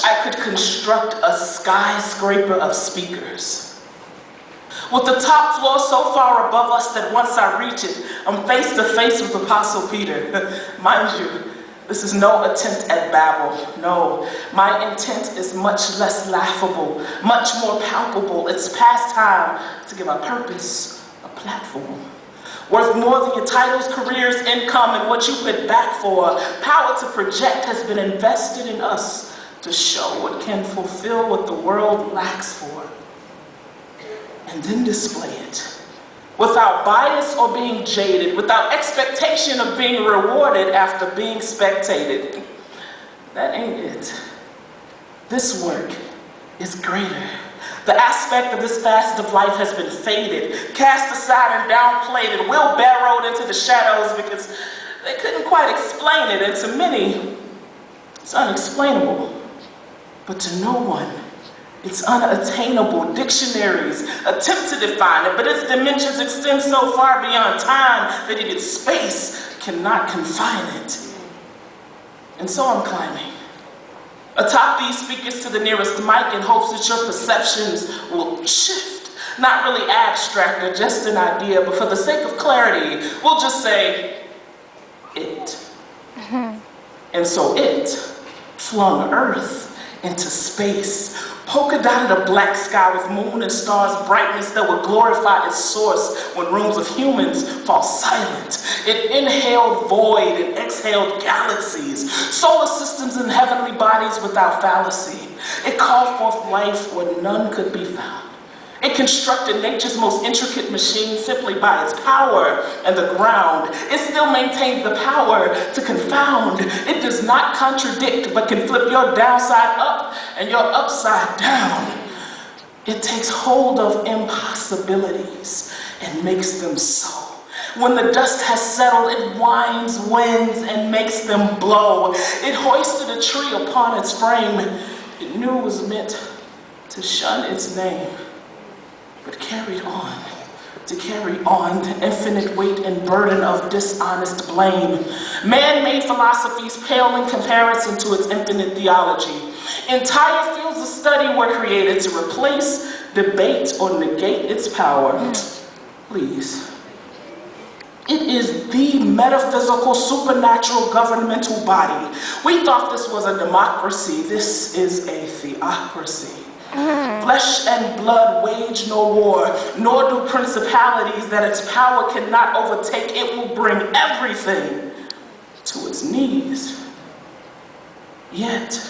I could construct a skyscraper of speakers. With the top floor so far above us that once I reach it, I'm face to face with Apostle Peter. Mind you, this is no attempt at babble. No, my intent is much less laughable, much more palpable. It's past time to give our purpose a platform. Worth more than your titles, careers, income, and what you put back for. Power to project has been invested in us to show what can fulfill what the world lacks for, and then display it. Without bias or being jaded, without expectation of being rewarded after being spectated. That ain't it. This work is greater. The aspect of this facet of life has been faded, cast aside and downplayed, and wheelbarrowed into the shadows because they couldn't quite explain it, and to many, it's unexplainable. But to no one, it's unattainable. Dictionaries attempt to define it, but its dimensions extend so far beyond time that even space cannot confine it. And so I'm climbing atop these speakers to the nearest mic in hopes that your perceptions will shift. Not really abstract or just an idea, but for the sake of clarity, we'll just say, it. And so it flung Earth into space, polka-dotted a black sky with moon and stars' brightness that would glorify its source when rooms of humans fall silent. It inhaled void and exhaled galaxies, solar systems and heavenly bodies without fallacy. It called forth life where none could be found. It constructed nature's most intricate machine simply by its power and the ground. It still maintains the power to confound. It does not contradict, but can flip your downside up and your upside down. It takes hold of impossibilities and makes them so. When the dust has settled, it winds winds and makes them blow. It hoisted a tree upon its frame. It knew it was meant to shun its name, but carried on, to carry on the infinite weight and burden of dishonest blame. Man-made philosophies pale in comparison to its infinite theology. Entire fields of study were created to replace, debate, or negate its power. Please. It is the metaphysical, supernatural governmental body. We thought this was a democracy. This is a theocracy. Flesh and blood wage no war, nor do principalities that its power cannot overtake. It will bring everything to its knees. Yet,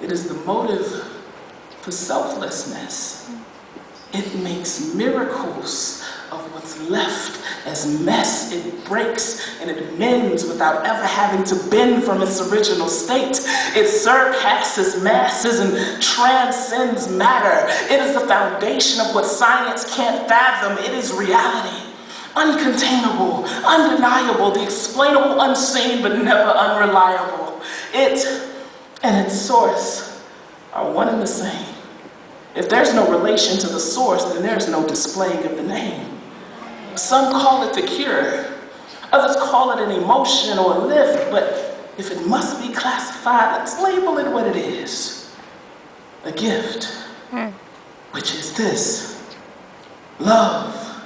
it is the motive for selflessness. It makes miracles of what's left as mess. It breaks and it mends without ever having to bend from its original state. It surpasses masses and transcends matter. It is the foundation of what science can't fathom. It is reality. Uncontainable, undeniable, the explainable, unseen, but never unreliable. It and its source are one and the same. If there's no relation to the source, then there's no displaying of the name. Some call it the cure. Others call it an emotion or a lift, but if it must be classified, let's label it what it is. A gift, which is this: love,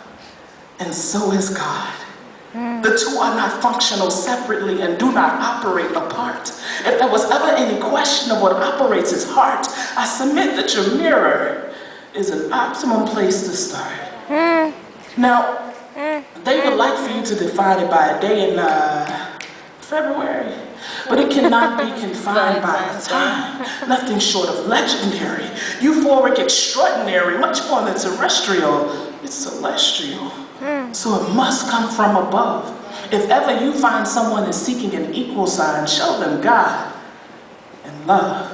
and so is God. The two are not functional separately and do not operate apart. If there was ever any question of what operates his heart, I submit that your mirror is an optimum place to start. Now, they would like for you to define it by a day in February, but it cannot be confined by a time. Nothing short of legendary, euphoric, extraordinary, much more than terrestrial. It's celestial. So it must come from above. If ever you find someone is seeking an equal sign, show them God and love.